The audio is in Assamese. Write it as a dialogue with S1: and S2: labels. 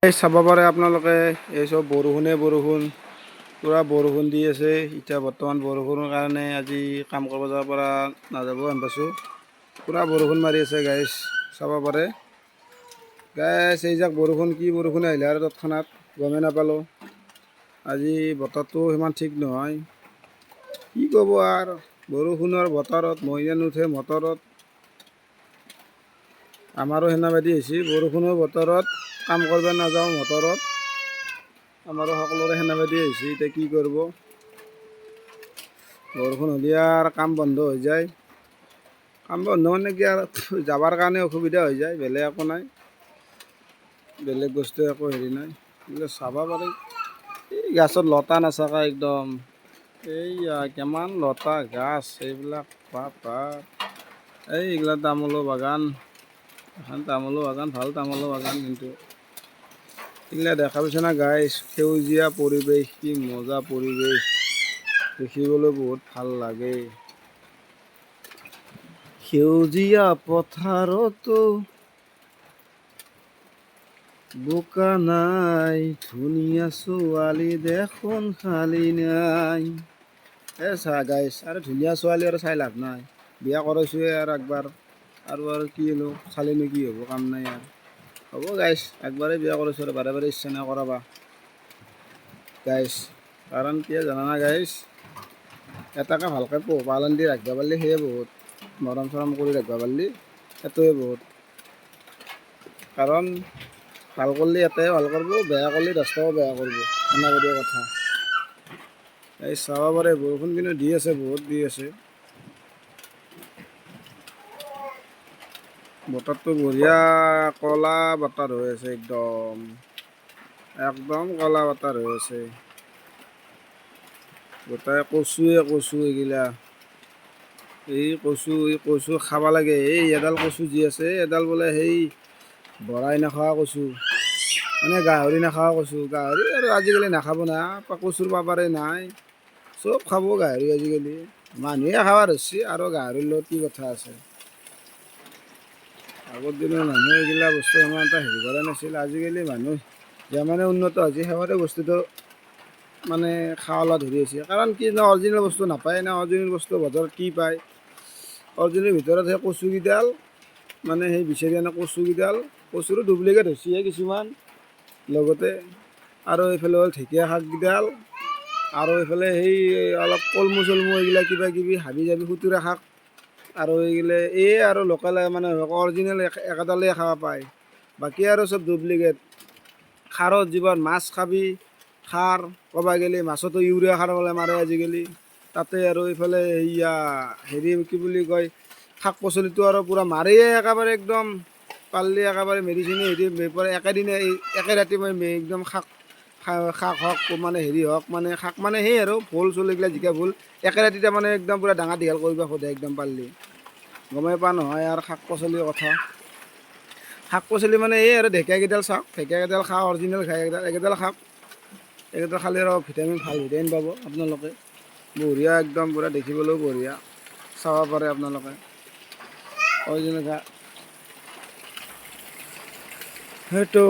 S1: এই চাব পাৰে আপোনালোকে এই চব বৰষুণ পুৰা বৰষুণ দি আছে। এতিয়া বৰ্তমান বৰষুণৰ কাৰণে আজি কাম কৰিব যাব পৰা নাযাব হেন পাইছোঁ। পুৰা বৰষুণ মাৰি আছে গাইজ, চাব পাৰে গাইজ। এই যাক বৰষুণ কি বৰষুণ আহিলে আৰু তৎক্ষণাত গমেই নাপালোঁ। আজি বতৰটো সিমান ঠিক নহয়, কি ক'ব আৰু বৰষুণৰ বতৰত মহিয়া নুঠে মটৰত। আমাৰো সেনাবাদী হৈছে বৰষুণৰ বতৰত কাম কৰিব নাযাওঁ মটৰত। আমাৰো সকলোৰে সেনাবাদী হৈছে, এতিয়া কি কৰিব। বৰষুণ হ'লে আৰু কাম বন্ধ হৈ যায়। কাম বন্ধ মানে কি আৰু যাবৰ কাৰণে অসুবিধা হৈ যায়, বেলেগ একো নাই। বেলেগ বস্তু একো হেৰি নাই। চাব পাৰি এই গাছত লতা নাচাকা একদম, এইয়া কিমান লতা গাছ এইবিলাক বাপ। এইগিলা তামোলৰ বাগান, এখন তামোলৰ বাগান, ভাল তামোলৰ বাগান। কিন্তু এইগিলা দেখা পাইছে না গাইজ, সেউজীয়া পৰিৱেশ, কি মজা পৰিৱেশ, দেখিবলৈ বহুত ভাল লাগে। সেউজীয়া পথাৰতো বোকা নাই, ধুনীয়া ছোৱালী দেখোন খালী নাই। চা গাইজ, আৰু ধুনীয়া ছোৱালী আৰু চাই লাভ নাই, বিয়া কৰাইছোৱে আৰু একবাৰ, আৰু কি হ'লো চালিনো কি হ'ব, কাম নাই আৰু। হ'ব গাইজ, একবাৰেই বিয়া কৰাইছোঁ আৰু বাৰে বাৰে ইচ্ছা নাই কৰাবা গাইজ। কাৰণ কিয় জানানা গাইজ, এটাকে ভালকৈ পোহপালন দি ৰাখিব পাৰিলে সেয়ে বহুত, মৰম চৰম কৰি ৰাখিব পাৰিলে সেইটোৱে বহুত। কাৰণ ভাল কৰিলে এটাই ভাল কৰিব, বেয়া কৰিলে 10টাও বেয়া কৰিব, সেনেকুৱা কথা। এই চাব পাৰে বৰষুণ কিন্তু দি আছে, বহুত দি আছে। বতৰটো বঢ়িয়া, কলা বতৰ হৈ আছে, একদম কলা বতৰ হৈ আছে। গোটাই কচু এইগিলা, এই কচু খাব লাগে। এই এডাল কচু যি আছে, এডাল বোলে সেই বৰাই নাখোৱা কচু, মানে গাহৰি নাখোৱা কচু। গাহৰি আৰু আজিকালি নাখাব না, কচুৰ পাবাৰে নাই, চব খাব গাহৰি আজিকালি। মানুহে খাব ধৰিছে আৰু গাহৰিৰ লগত কি কথা আছে। আগৰ দিনৰ মানুহে এইগিলা বস্তু ইমান এটা হেৰি কৰা নাছিল। আজিকালি মানুহ যিমানে উন্নত হৈছে, সিমানে বস্তুটো মানে খাৱলা ধৰি আছে। কাৰণ কি না, অৰিজিনেল বস্তু নাপায় না। অৰিজিনেল বস্তু বজাৰত কি পায়, অৰিজিনেল ভিতৰত সেই কচুকেইডাল, মানে সেই বিচাৰি আনা কচুকেইডাল, কচুৰো ডুপ্লিকেট হৈছে কিছুমান, লগতে আৰু এইফালে হ'ল ঢেকীয়া শাককেইডাল, আৰু এইফালে সেই অলপ কলমু চলমু এইগিলা কিবা কিবি হাবি জাবি খুতুৰা শাক, আৰু এইগিলা এই আৰু লোকেল মানে অৰিজিনেল একেডালেই খাব পায়, বাকী আৰু চব ডুপ্লিকেট। খাৰত যিবোৰ মাছ খাবি, খাৰ ক'বা গেলি মাছতো ইউৰিয়া সাৰ বোলে মাৰে আজিকালি। তাতে আৰু এইফালে এইয়া হেৰি কি বুলি কয়, শাক পাচলিটো আৰু পূৰা মাৰেই একেবাৰে, একদম পাৰিলে একেবাৰে মেডিচিনে হেৰি একেদিনে একে ৰাতি একদম শাক হওক মানে হেৰি হওক, মানে শাক মানে সেই আৰু ভোল চোল এইগিলা জিকা ভোল একে ৰাতিতে মানে একদম পূৰা ডাঙৰ দীঘল কৰিব খোজে একদম পাৰিলে। গমেই পোৱা নহয় আৰু শাক পাচলিৰ কথা। শাক পাচলি মানে এই আৰু ঢেকীয়াকেইডাল চাওক, ঢেকীয়াকেইডাল খাওক, অৰিজিনেল একেডাল খাওক। এইকেইডাল খালে আৰু ভিটামিন, ভাল ভিটামিন পাব আপোনালোকে। বঢ়িয়া একদম পূৰা দেখিবলৈও বঢ়িয়া, চাব পাৰে আপোনালোকে অৰিজিনেল সেইটো।